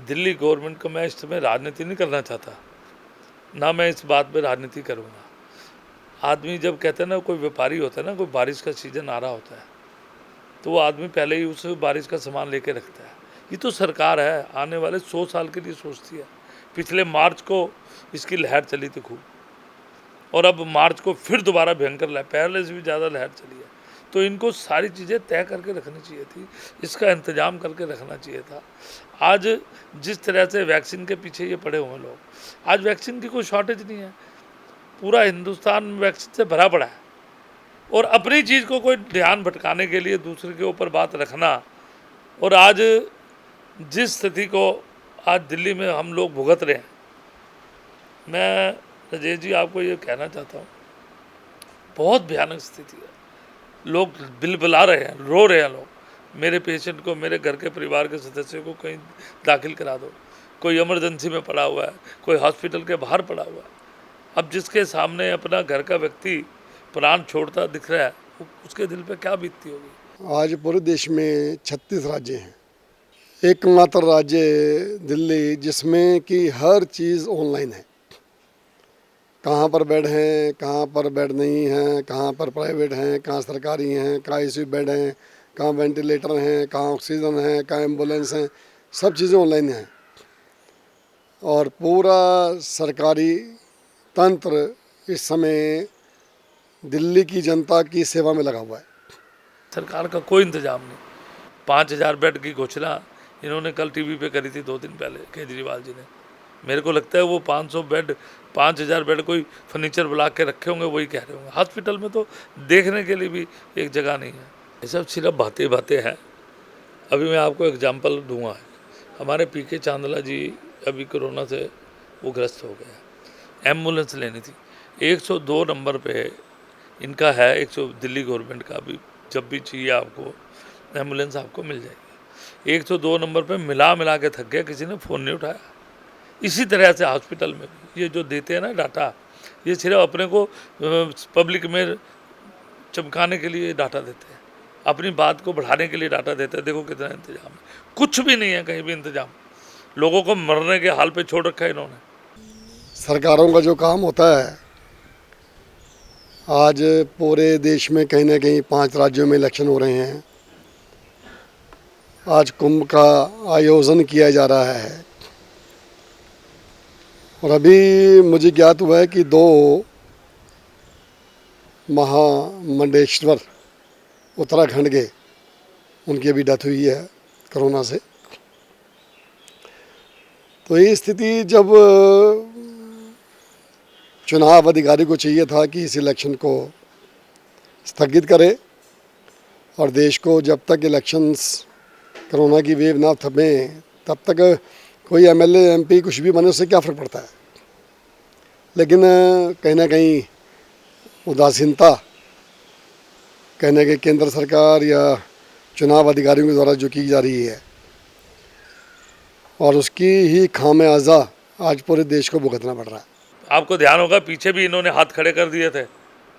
Delhi government को मैं इस समय राजनीति नहीं करना चाहता, ना मैं इस बात पे राजनीति करूँगा। आदमी जब कहते हैं ना, कोई व्यापारी होता है ना, कोई बारिश का सीजन आ रहा होता है तो वो आदमी पहले ही उस बारिश का सामान लेके रखता है। ये तो सरकार है, आने वाले 100 साल के लिए सोचती है। पिछले मार्च को इसकी लहर चली थी खूब, और अब मार्च को फिर दोबारा भयंकर लहर, पहले से भी ज़्यादा लहर चली है। तो इनको सारी चीज़ें तय करके रखनी चाहिए थी, इसका इंतजाम करके रखना चाहिए था। आज जिस तरह से वैक्सीन के पीछे ये पड़े हुए लोग, आज वैक्सीन की कोई शॉर्टेज नहीं है, पूरा हिंदुस्तान वैक्सीन से भरा पड़ा है। और अपनी चीज़ को कोई ध्यान भटकाने के लिए दूसरे के ऊपर बात रखना, और आज जिस स्थिति को आज दिल्ली में हम लोग भुगत रहे हैं, मैं राजेश जी आपको ये कहना चाहता हूँ, बहुत भयानक स्थिति है। लोग बिलबिला रहे हैं, रो रहे हैं लोग, मेरे पेशेंट को, मेरे घर के परिवार के सदस्यों को कहीं दाखिल करा दो, कोई इमरजेंसी में पड़ा हुआ है, कोई हॉस्पिटल के बाहर पड़ा हुआ है। अब जिसके सामने अपना घर का व्यक्ति प्राण छोड़ता दिख रहा है, उसके दिल पे क्या बीतती होगी। आज पूरे देश में 36 राज्य हैं, एकमात्र राज्य दिल्ली जिसमें कि हर चीज़ ऑनलाइन है। कहाँ पर बेड हैं, कहाँ पर बेड नहीं हैं, कहाँ पर प्राइवेट हैं, कहाँ सरकारी हैं, कहाँ आईसीयू बेड हैं, कहाँ वेंटिलेटर हैं, कहाँ ऑक्सीजन है, कहाँ एम्बुलेंस हैं, सब चीज़ें ऑनलाइन हैं। और पूरा सरकारी तंत्र इस समय दिल्ली की जनता की सेवा में लगा हुआ है। सरकार का कोई इंतजाम नहीं। 5000 बेड की घोषणा इन्होंने कल टीवी पे करी थी 2 दिन पहले, केजरीवाल जी ने। मेरे को लगता है वो 500 बेड, 5000 बेड कोई फर्नीचर बुला के रखे होंगे, वही कह रहे होंगे। हॉस्पिटल में तो देखने के लिए भी एक जगह नहीं है। ये सब सिर्फ बातें हैं। अभी मैं आपको एग्जाम्पल दूंगा। हमारे पीके चांदला जी अभी कोरोना से वो ग्रस्त हो गए, एम्बुलेंस लेनी थी। 102 नंबर पे इनका है, 100 दिल्ली गवर्नमेंट का भी, जब भी चाहिए आपको एम्बुलेंस आपको मिल जाएगी। 102 नंबर पे मिला के थक गया, किसी ने फ़ोन नहीं उठाया। इसी तरह से हॉस्पिटल में भी ये जो देते हैं ना डाटा, ये सिर्फ अपने को पब्लिक में चमकाने के लिए डाटा देते हैं, अपनी बात को बढ़ाने के लिए डाटा देते हैं। देखो कितना इंतजाम है, कुछ भी नहीं है कहीं भी इंतजाम। लोगों को मरने के हाल पे छोड़ रखा है इन्होंने। सरकारों का जो काम होता है, आज पूरे देश में कहीं ना कहीं 5 राज्यों में इलेक्शन हो रहे हैं। आज कुंभ का आयोजन किया जा रहा है, और अभी मुझे ज्ञात हुआ है कि 2 महामंडेश्वर उत्तराखंड के, उनकी अभी डेथ हुई है कोरोना से। तो ये स्थिति, जब चुनाव अधिकारी को चाहिए था कि इस इलेक्शन को स्थगित करे, और देश को जब तक इलेक्शंस कोरोना की वेव ना थमे तब तक कोई एमएलए एमपी कुछ भी बने, उससे क्या फ़र्क पड़ता है। लेकिन कहीं ना कहीं उदासीनता, कहने के केंद्र सरकार या चुनाव अधिकारियों के द्वारा जो की जा रही है, और उसकी ही खामियाजा आज पूरे देश को भुगतना पड़ रहा है। आपको ध्यान होगा पीछे भी इन्होंने हाथ खड़े कर दिए थे,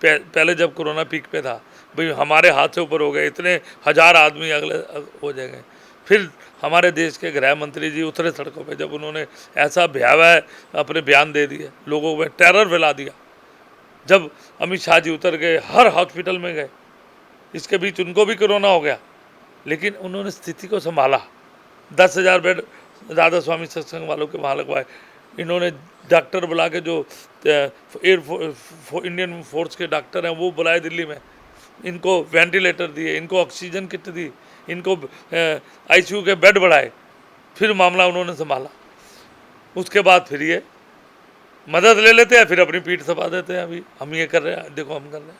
पहले जब कोरोना पीक पे था, भाई हमारे हाथ से ऊपर हो गए, इतने 1000 आदमी अगले हो जाएंगे। फिर हमारे देश के गृह मंत्री जी उतरे सड़कों पे, जब उन्होंने ऐसा भयावह अपने बयान दे दिए, लोगों में टेरर फैला दिया। जब अमित शाह जी उतर गए, हर हॉस्पिटल में गए, इसके बीच उनको भी कोरोना हो गया, लेकिन उन्होंने स्थिति को संभाला। 10,000 बेड राधा स्वामी सत्संग वालों के वहाँ लगवाए। इन्होंने डॉक्टर बुला के, जो इंडियन फोर्स के डॉक्टर हैं वो बुलाए दिल्ली में, इनको वेंटिलेटर दिए, इनको ऑक्सीजन किट दी, इनको आईसीयू के बेड बढ़ाए, फिर मामला उन्होंने संभाला। उसके बाद फिर ये मदद ले लेते हैं, फिर अपनी पीठ थपा देते हैं, अभी हम ये कर रहे हैं, देखो हम कर रहे हैं।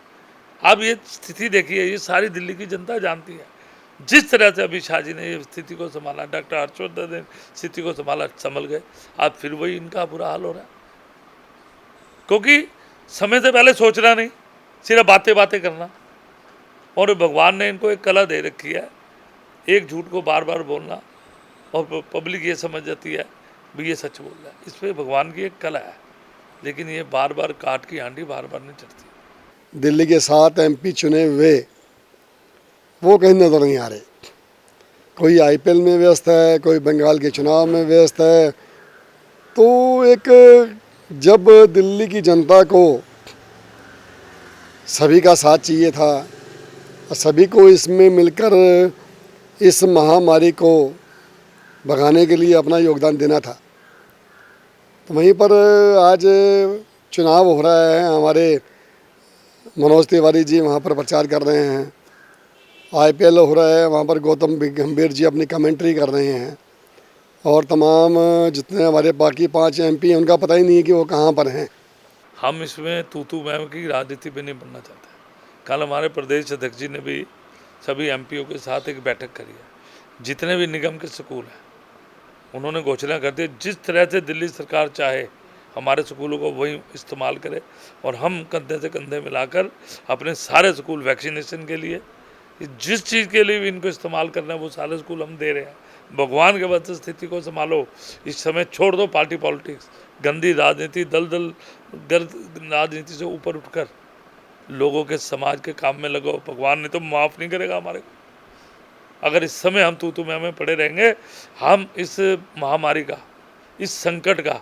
अब ये स्थिति देखिए, ये सारी दिल्ली की जनता जानती है। जिस तरह से अभी शाह जी ने ये स्थिति को संभाला, डॉक्टर हर्षवर्धन ने स्थिति को संभाला, संभल गए। आज फिर वही इनका बुरा हाल हो रहा है, क्योंकि समय से पहले सोचना नहीं, सिर्फ बातें करना। और भगवान ने इनको एक कला दे रखी है, एक झूठ को बार बार बोलना, और पब्लिक ये समझ जाती है भी ये सच बोल रहा है। इस पर भगवान की एक कला है, लेकिन ये बार बार काट की हांडी बार बार नहीं चढ़ती। दिल्ली के 7 एमपी चुने हुए वो कहीं नजर नहीं आ रहे। कोई आईपीएल में व्यस्त है, कोई बंगाल के चुनाव में व्यस्त है। तो एक जब दिल्ली की जनता को सभी का साथ चाहिए था और सभी को इसमें मिलकर इस महामारी को भगाने के लिए अपना योगदान देना था, तो वहीं पर आज चुनाव हो रहा है। हमारे मनोज तिवारी जी वहाँ पर प्रचार कर रहे हैं, आईपीएल हो रहा है, वहाँ पर गौतम गंभीर जी अपनी कमेंट्री कर रहे हैं, और तमाम जितने हमारे बाकी 5 एमपी हैं उनका पता ही नहीं है कि वो कहाँ पर हैं। हम इसमें तू मैम की राजनीति पे नहीं बनना चाहते। कल हमारे प्रदेश अध्यक्ष जी ने भी सभी एमपीओ के साथ एक बैठक करी है। जितने भी निगम के स्कूल हैं उन्होंने घोषणा कर दी, जिस तरह से दिल्ली सरकार चाहे हमारे स्कूलों को वही इस्तेमाल करे, और हम कंधे से कंधे मिलाकर अपने सारे स्कूल वैक्सीनेशन के लिए, जिस चीज़ के लिए भी इनको इस्तेमाल करना है वो सारे स्कूल हम दे रहे हैं। भगवान के वजह स्थिति को संभालो, इस समय छोड़ दो पार्टी पॉलिटिक्स, गंदी राजनीति, दलदल गर्द राजनीति से ऊपर उठकर लोगों के समाज के काम में लगो। भगवान ने तो माफ़ नहीं करेगा हमारे को। अगर इस समय हम तू में पड़े रहेंगे, हम इस महामारी का, इस संकट का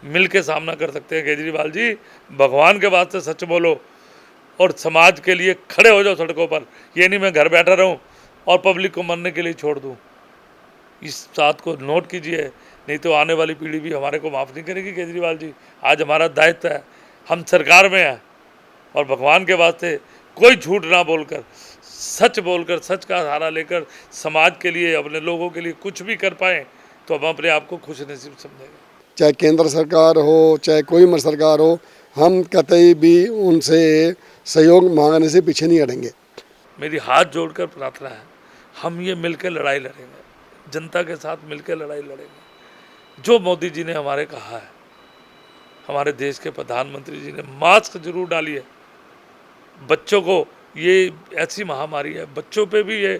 मिल के सामना कर सकते हैं। केजरीवाल जी, भगवान के वास्ते सच बोलो और समाज के लिए खड़े हो जाओ सड़कों पर। ये नहीं मैं घर बैठा रहूं और पब्लिक को मरने के लिए छोड़ दूं। इस बात को नोट कीजिए, नहीं तो आने वाली पीढ़ी भी हमारे को माफ़ नहीं करेगी। केजरीवाल जी, आज हमारा दायित्व है, हम सरकार में हैं और भगवान के वास्ते कोई झूठ ना बोलकर, सच बोलकर, सच का सहारा लेकर समाज के लिए, अपने लोगों के लिए कुछ भी कर पाएँ तो हम अपने आप को खुश नसीब समझेंगे। चाहे केंद्र सरकार हो, चाहे कोई मर सरकार हो, हम कतई भी उनसे सहयोग मांगने से पीछे नहीं हटेंगे। मेरी हाथ जोड़कर प्रार्थना है, हम ये मिलकर लड़ाई लड़ेंगे, जनता के साथ मिलकर लड़ाई लड़ेंगे। जो मोदी जी ने हमारे कहा है, हमारे देश के प्रधानमंत्री जी ने, मास्क जरूर डालिए। बच्चों को, ये ऐसी महामारी है, बच्चों पे भी ये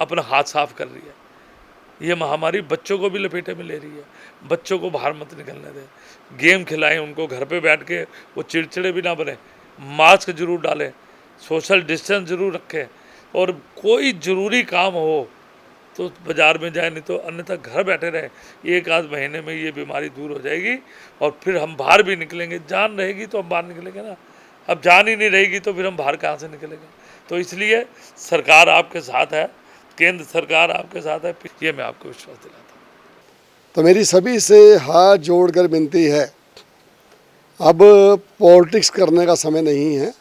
अपना हाथ साफ कर रही है। ये महामारी बच्चों को भी लपेटे में ले रही है। बच्चों को बाहर मत निकलने दें, गेम खिलाएं उनको, घर पे बैठ के वो चिड़चिड़े भी ना बने। मास्क जरूर डालें, सोशल डिस्टेंस जरूर रखें, और कोई ज़रूरी काम हो तो बाज़ार में जाए, नहीं तो अन्यथा घर बैठे रहें। 1 आध महीने में ये बीमारी दूर हो जाएगी और फिर हम बाहर भी निकलेंगे। जान रहेगी तो हम बाहर निकलेंगे ना, अब जान ही नहीं रहेगी तो फिर हम बाहर कहाँ से निकलेंगे। तो इसलिए सरकार आपके साथ है, केंद्र सरकार आपके साथ है, ये मैं आपको विश्वास दिलाता हूँ। तो मेरी सभी से हाथ जोड़कर विनती है, अब पॉलिटिक्स करने का समय नहीं है।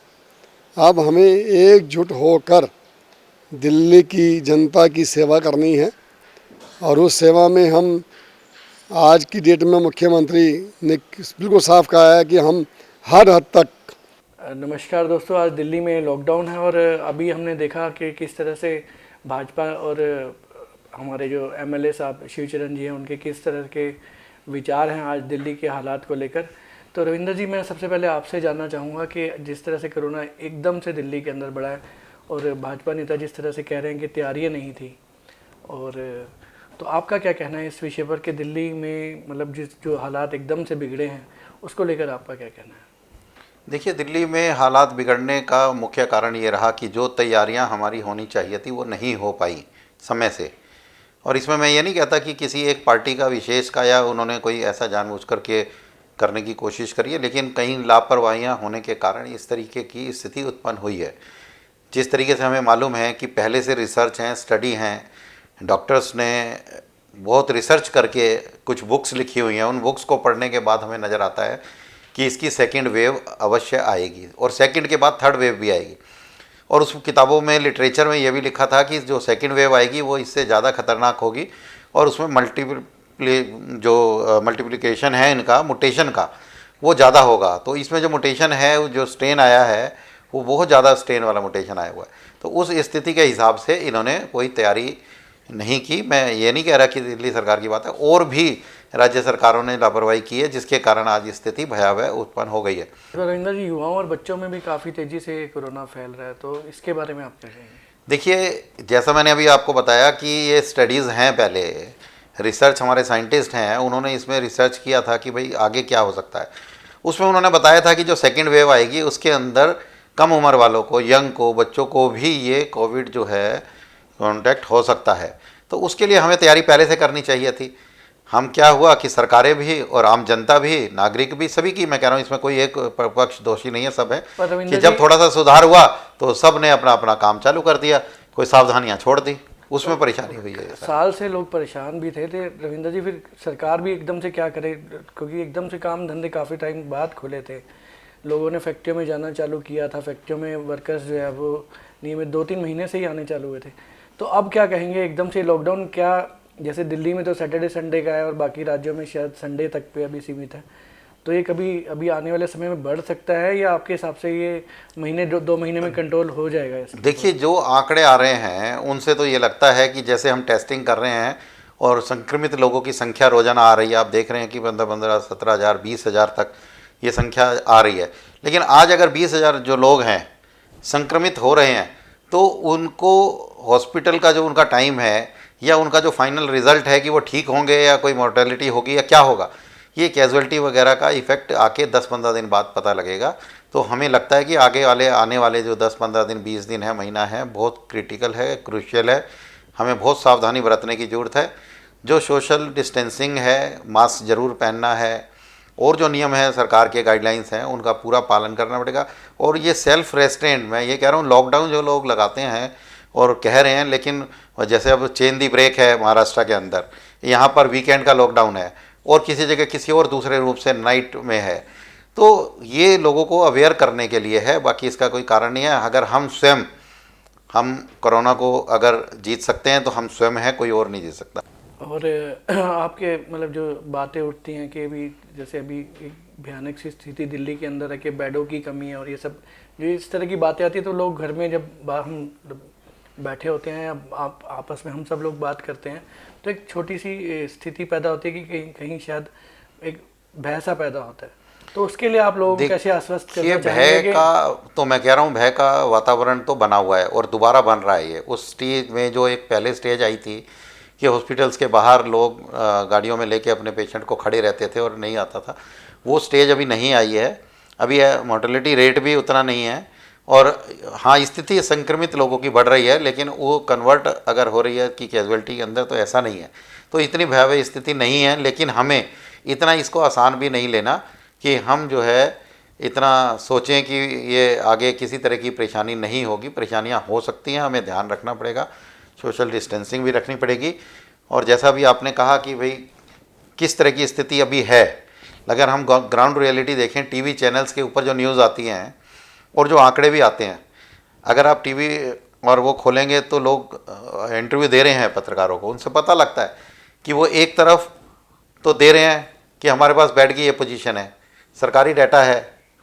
अब हमें एकजुट होकर दिल्ली की जनता की सेवा करनी है, और उस सेवा में हम, आज की डेट में मुख्यमंत्री ने बिल्कुल साफ कहा है कि हम हर हद तक। नमस्कार दोस्तों, आज दिल्ली में लॉकडाउन है और अभी हमने देखा कि किस तरह से भाजपा और हमारे जो एमएलए साहब शिवचरण जी हैं, उनके किस तरह के विचार हैं आज दिल्ली के हालात को लेकर। तो रविंदर जी, मैं सबसे पहले आपसे जानना चाहूँगा कि जिस तरह से कोरोना एकदम से दिल्ली के अंदर बढ़ा है और भाजपा नेता जिस तरह से कह रहे हैं कि तैयारियाँ नहीं थी, और तो आपका क्या कहना है इस विषय पर कि दिल्ली में मतलब जो हालात एकदम से बिगड़े हैं उसको लेकर आपका क्या कहना है? देखिए, दिल्ली में हालात बिगड़ने का मुख्य कारण ये रहा कि जो तैयारियां हमारी होनी चाहिए थी वो नहीं हो पाई समय से। और इसमें मैं ये नहीं कहता कि किसी एक पार्टी का विशेष का या उन्होंने कोई ऐसा जानबूझकर के करने की कोशिश करी है, लेकिन कहीं लापरवाहियां होने के कारण इस तरीके की स्थिति उत्पन्न हुई है। जिस तरीके से हमें मालूम है कि पहले से रिसर्च हैं, स्टडी हैं, डॉक्टर्स ने बहुत रिसर्च करके कुछ बुक्स लिखी हुई हैं, उन बुक्स को पढ़ने के बाद हमें नज़र आता है कि इसकी सेकंड वेव अवश्य आएगी और सेकंड के बाद थर्ड वेव भी आएगी। और उस किताबों में, लिटरेचर में ये भी लिखा था कि जो सेकंड वेव आएगी वो इससे ज़्यादा खतरनाक होगी और उसमें मल्टीप्लिकेशन है इनका, मुटेशन का, वो ज़्यादा होगा। तो इसमें जो मुटेशन है, जो स्ट्रेन आया है, वो बहुत ज़्यादा स्ट्रेन वाला मुटेशन आया हुआ है। तो उस स्थिति के हिसाब से इन्होंने कोई तैयारी नहीं की। मैं ये नहीं कह रहा कि दिल्ली सरकार की बात है, और भी राज्य सरकारों ने लापरवाही की है जिसके कारण आज स्थिति भयावह उत्पन्न हो गई है। तो रविंदर जी, युवाओं और बच्चों में भी काफ़ी तेज़ी से कोरोना फैल रहा है, तो इसके बारे में आप क्या कहेंगे? देखिए, जैसा मैंने अभी आपको बताया कि ये स्टडीज़ हैं, पहले रिसर्च हमारे साइंटिस्ट हैं, उन्होंने इसमें रिसर्च किया था कि भाई आगे क्या हो सकता है। उसमें उन्होंने बताया था कि जो सेकेंड वेव आएगी उसके अंदर कम उम्र वालों को, यंग को, बच्चों को भी ये कोविड जो है कॉन्टैक्ट हो सकता है। तो उसके लिए हमें तैयारी पहले से करनी चाहिए थी। हम क्या हुआ कि सरकारें भी और आम जनता भी, नागरिक भी, सभी की मैं कह रहा हूँ, इसमें कोई एक पक्ष दोषी नहीं है, सब है पर रविंद्र कि जब जी- थोड़ा सा सुधार हुआ तो सब ने अपना अपना काम चालू कर दिया, कोई सावधानियां छोड़ दी, उसमें परेशानी हुई है। साल से लोग परेशान भी थे रविंद्र जी, फिर सरकार भी एकदम से क्या करे, क्योंकि एकदम से काम धंधे काफ़ी टाइम बाद खुले थे, लोगों ने फैक्ट्रियों में जाना चालू किया था, फैक्ट्रियों में वर्कर्स जो है वो नियमित 2-3 महीने से ही आने चालू हुए थे। तो अब क्या कहेंगे, एकदम से लॉकडाउन, क्या जैसे दिल्ली में तो सैटरडे संडे का है और बाकी राज्यों में शायद संडे तक पे अभी सीमित है, तो ये कभी अभी आने वाले समय में बढ़ सकता है, या आपके हिसाब से ये महीने 2 महीने में कंट्रोल हो जाएगा इसका? देखिए, जो आंकड़े आ रहे हैं उनसे तो ये लगता है कि जैसे हम टेस्टिंग कर रहे हैं और संक्रमित लोगों की संख्या रोजाना आ रही है, आप देख रहे हैं कि 15-17 हज़ार 20 हज़ार तक ये संख्या आ रही है। लेकिन आज अगर 20 हज़ार जो लोग हैं संक्रमित हो रहे हैं तो उनको हॉस्पिटल का जो उनका टाइम है या उनका जो फाइनल रिजल्ट है कि वो ठीक होंगे या कोई मोर्टेलिटी होगी या क्या होगा, ये कैजुअलिटी वगैरह का इफेक्ट आके 10-15 दिन बाद पता लगेगा। तो हमें लगता है कि आने वाले जो 10-15 दिन 20 दिन है, महीना है, बहुत क्रिटिकल है, क्रूशियल है, हमें बहुत सावधानी बरतने की ज़रूरत है। जो सोशल डिस्टेंसिंग है, मास्क ज़रूर पहनना है, और जो नियम है सरकार के गाइडलाइंस हैं उनका पूरा पालन करना पड़ेगा। और ये सेल्फ रेस्ट्रेंट, मैं ये कह रहा हूँ, लॉकडाउन जो लोग लगाते हैं और कह रहे हैं, लेकिन जैसे अब चेन दी ब्रेक है महाराष्ट्र के अंदर, यहाँ पर वीकेंड का लॉकडाउन है और किसी जगह किसी और दूसरे रूप से नाइट में है, तो ये लोगों को अवेयर करने के लिए है, बाकी इसका कोई कारण नहीं है। अगर हम स्वयं हम कोरोना को अगर जीत सकते हैं तो हम स्वयं हैं, कोई और नहीं जीत सकता। और आपके मतलब जो बातें उठती हैं कि अभी जैसे अभी एक भयानक सी स्थिति दिल्ली के अंदर है कि बेडों की कमी है और ये सब, जो इस तरह की बातें आती है, तो लोग घर में जब हम बैठे होते हैं, अब आप आपस में हम सब लोग बात करते हैं, तो एक छोटी सी स्थिति पैदा होती है कि कहीं कहीं शायद एक भय सा पैदा होता है। तो उसके लिए आप लोगों को कैसे आश्वस्त करना चाहेंगे? भय का तो मैं कह रहा हूँ, भय का वातावरण तो बना हुआ है और दोबारा बन रहा है। ये उस स्टेज में जो एक पहले स्टेज आई थी कि हॉस्पिटल्स के बाहर लोग गाड़ियों में लेके अपने पेशेंट को खड़े रहते थे और नहीं आता था, वो स्टेज अभी नहीं आई है। अभी मोर्टेलिटी रेट भी उतना नहीं है, और हाँ, स्थिति संक्रमित लोगों की बढ़ रही है, लेकिन वो कन्वर्ट अगर हो रही है कि कैजुअलिटी के अंदर, तो ऐसा नहीं है। तो इतनी भयावह स्थिति नहीं है, लेकिन हमें इतना इसको आसान भी नहीं लेना कि हम जो है इतना सोचें कि ये आगे किसी तरह की परेशानी नहीं होगी। परेशानियां हो सकती हैं, हमें ध्यान रखना पड़ेगा, सोशल डिस्टेंसिंग भी रखनी पड़ेगी। और जैसा भी आपने कहा कि भाई किस तरह की स्थिति अभी है, अगर हम ग्राउंड रियलिटी देखें, टीवी चैनल्स के ऊपर जो न्यूज़ आती हैं और जो आंकड़े भी आते हैं, अगर आप टीवी और वो खोलेंगे तो लोग इंटरव्यू दे रहे हैं पत्रकारों को, उनसे पता लगता है कि वो एक तरफ तो दे रहे हैं कि हमारे पास बेड की ये पोजीशन है, सरकारी डाटा है,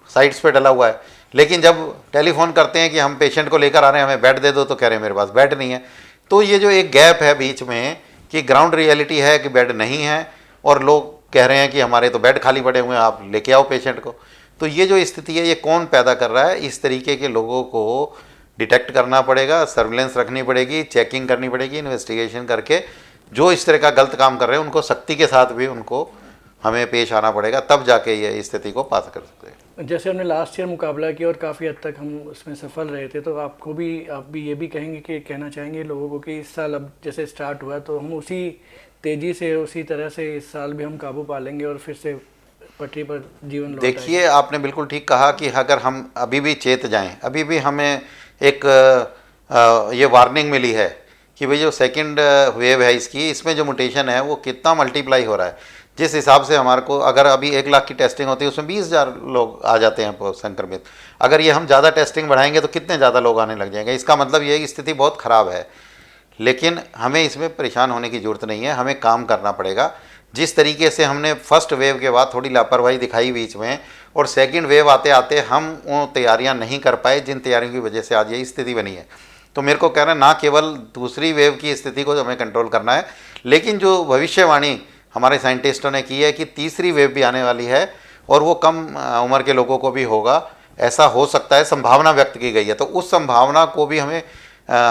साइट्स पे डला हुआ है, लेकिन जब टेलीफोन करते हैं कि हम पेशेंट को लेकर आ रहे हैं, हमें बेड दे दो, तो कह रहे हैं मेरे पास बेड नहीं है। तो ये जो एक गैप है बीच में कि ग्राउंड रियलिटी है कि बेड नहीं है और लोग कह रहे हैं कि हमारे तो बेड खाली पड़े हुए हैं, आप लेके आओ पेशेंट को, तो ये जो स्थिति है ये कौन पैदा कर रहा है? इस तरीके के लोगों को डिटेक्ट करना पड़ेगा, सर्विलेंस रखनी पड़ेगी, चेकिंग करनी पड़ेगी, इन्वेस्टिगेशन करके जो इस तरह का गलत काम कर रहे हैं उनको सख्ती के साथ भी उनको हमें पेश आना पड़ेगा, तब जाके ये स्थिति को पास कर सकते हैं। जैसे हमने लास्ट ईयर मुकाबला किया और काफ़ी हद तक हम उसमें सफल रहे थे, तो आप भी ये भी कहेंगे कि कहना चाहेंगे लोगों को कि इस साल अब जैसे स्टार्ट हुआ तो हम उसी तेज़ी से उसी तरह से इस साल भी हम काबू पा लेंगे और फिर से पटरी पर जीवन लौट आएगा? देखिए, आपने बिल्कुल ठीक कहा कि अगर हम अभी भी चेत जाएं, अभी भी हमें एक ये वार्निंग मिली है कि भाई जो सेकंड वेव है इसकी, इसमें जो म्यूटेशन है वो कितना मल्टीप्लाई हो रहा है। जिस हिसाब से हमारे को अगर अभी 1 लाख की टेस्टिंग होती है उसमें 20,000 लोग आ जाते हैं संक्रमित, अगर ये हम ज़्यादा टेस्टिंग बढ़ाएंगे तो कितने ज़्यादा लोग आने लग जाएंगे। इसका मतलब ये स्थिति बहुत ख़राब है, लेकिन हमें इसमें परेशान होने की ज़रूरत नहीं है, हमें काम करना पड़ेगा। जिस तरीके से हमने फर्स्ट वेव के बाद थोड़ी लापरवाही दिखाई बीच में, और सेकंड वेव आते आते हम वो तैयारियां नहीं कर पाए जिन तैयारियों की वजह से आज ये स्थिति बनी है। तो मेरे को कहना है, ना केवल दूसरी वेव की स्थिति को हमें कंट्रोल करना है, लेकिन जो भविष्यवाणी हमारे साइंटिस्टों ने की है कि तीसरी वेव भी आने वाली है और वो कम उम्र के लोगों को भी होगा, ऐसा हो सकता है, संभावना व्यक्त की गई है। तो उस संभावना को भी हमें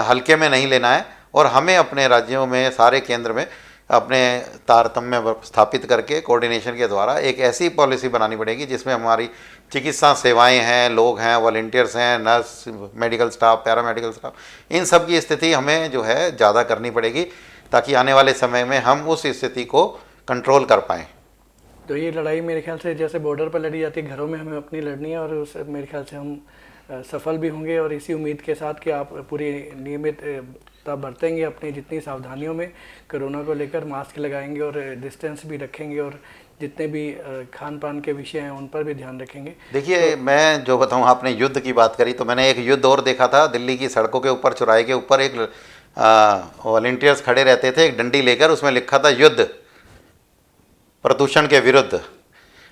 हल्के में नहीं लेना है और हमें अपने राज्यों में, सारे केंद्र में अपने तारतम्य स्थापित करके कोऑर्डिनेशन के द्वारा एक ऐसी पॉलिसी बनानी पड़ेगी जिसमें हमारी चिकित्सा सेवाएं हैं, लोग हैं, वॉलंटियर्स हैं, nurse, medical staff, paramedical staff, इन सब की स्थिति हमें जो है ज़्यादा करनी पड़ेगी, ताकि आने वाले समय में हम उस स्थिति को कंट्रोल कर पाएँ। तो ये लड़ाई मेरे ख्याल से जैसे बॉर्डर पर लड़ी जाती है, घरों में हमें अपनी लड़नी है, और उस मेरे ख्याल से हम सफल भी होंगे, और इसी उम्मीद के साथ कि आप पूरी नियमितता बरतेंगे अपनी जितनी सावधानियों में कोरोना को लेकर, मास्क लगाएंगे और डिस्टेंस भी रखेंगे, और जितने भी खान पान के विषय हैं उन पर भी ध्यान रखेंगे। देखिए, मैं जो बताऊं, आपने युद्ध की बात करी तो मैंने एक युद्ध और देखा था। दिल्ली की सड़कों के ऊपर, चौराहे के ऊपर एक वॉलंटियर्स खड़े रहते थे एक डंडी लेकर, उसमें लिखा था युद्ध प्रदूषण के विरुद्ध।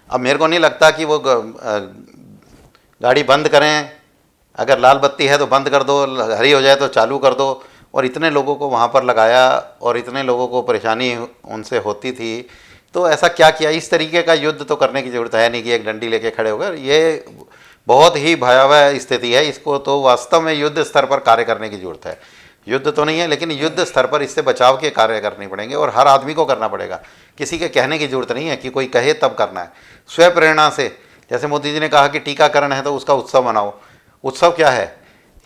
अब मेरे को नहीं लगता कि वो गाड़ी बंद करें, अगर लाल बत्ती है तो बंद कर दो, हरी हो जाए तो चालू कर दो, और इतने लोगों को वहाँ पर लगाया और इतने लोगों को परेशानी उनसे होती थी, तो ऐसा क्या किया? इस तरीके का युद्ध तो करने की ज़रूरत है नहीं कि एक डंडी लेके खड़े हो गए। ये बहुत ही भयावह स्थिति है, इसको तो वास्तव में युद्ध स्तर पर कार्य करने की ज़रूरत है। युद्ध तो नहीं है, लेकिन युद्ध स्तर पर इससे बचाव के कार्य करने पड़ेंगे, और हर आदमी को करना पड़ेगा। किसी के कहने की ज़रूरत नहीं है कि कोई कहे तब करना है, स्वयं प्रेरणा से। जैसे मोदी जी ने कहा कि टीकाकरण है तो उसका उत्सव मनाओ। उत्सव क्या है?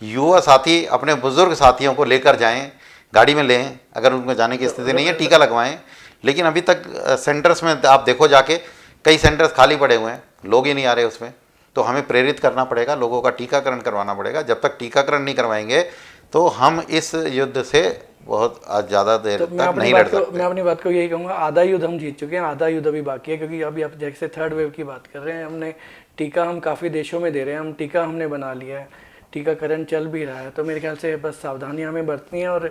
युवा साथी अपने बुजुर्ग साथियों को लेकर जाएं, गाड़ी में लें, अगर उनको जाने की स्थिति नहीं है टीका लगवाएं। लेकिन अभी तक सेंटर्स में आप देखो जाके, कई सेंटर्स खाली पड़े हुए हैं, लोग ही नहीं आ रहे उसमें। तो हमें प्रेरित करना पड़ेगा, लोगों का टीकाकरण करवाना पड़ेगा। जब तक टीकाकरण नहीं करवाएंगे तो हम इस युद्ध से बहुत ज़्यादा देर तो तक नहीं लड़ सकते। मैं अपनी बात को यही कहूँगा, आधा युद्ध हम जीत चुके हैं, आधा युद्ध अभी बाकी है। क्योंकि अभी आप जैसे थर्ड वेव की बात कर रहे हैं, हमने टीका हम काफ़ी देशों में दे रहे हैं, हम टीका हमने बना लिया है, टीकाकरण चल भी रहा है। तो मेरे ख्याल से बस सावधानियां हमें बरतनी है। और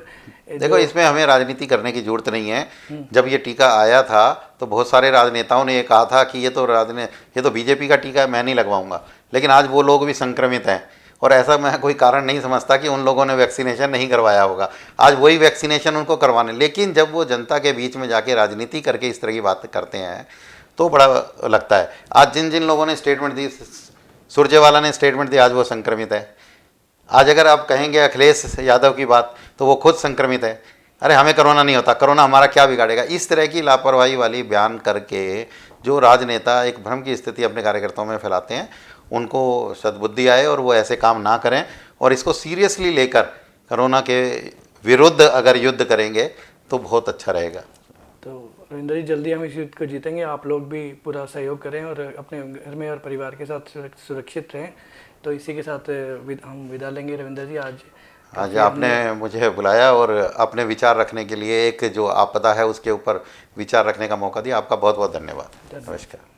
देखो, इसमें हमें राजनीति करने की जरूरत नहीं है। जब ये टीका आया था तो बहुत सारे राजनेताओं ने ये कहा था कि ये तो बीजेपी का टीका है, मैं नहीं लगवाऊंगा। लेकिन आज वो लोग भी संक्रमित हैं, और ऐसा मैं कोई कारण नहीं समझता कि उन लोगों ने वैक्सीनेशन नहीं करवाया होगा। आज वही वैक्सीनेशन उनको करवाने। लेकिन जब वो जनता के बीच में जाके राजनीति करके इस तरह की बात करते हैं तो बड़ा लगता है। आज जिन जिन लोगों ने स्टेटमेंट दी, सुरजेवाला ने स्टेटमेंट दी, आज वो संक्रमित है। आज अगर आप कहेंगे अखिलेश यादव की बात, तो वो खुद संक्रमित है। अरे हमें कोरोना नहीं होता, कोरोना हमारा क्या बिगाड़ेगा? इस तरह की लापरवाही वाली बयान करके जो राजनेता एक भ्रम की स्थिति अपने कार्यकर्ताओं में फैलाते हैं, उनको सद्बुद्धि आए और वो ऐसे काम ना करें, और इसको सीरियसली लेकर कोरोना के विरुद्ध अगर युद्ध करेंगे तो बहुत अच्छा रहेगा। तो रविंद्र जी, जल्दी हम इस युद्ध को जीतेंगे। आप लोग भी पूरा सहयोग करें और अपने घर में और परिवार के साथ सुरक्षित रहें। तो इसी के साथ हम विदा लेंगे रविंद्र जी। आज आपने मुझे बुलाया और अपने विचार रखने के लिए, एक जो आपदा है उसके ऊपर विचार रखने का मौका दिया। आपका बहुत बहुत धन्यवाद। नमस्कार।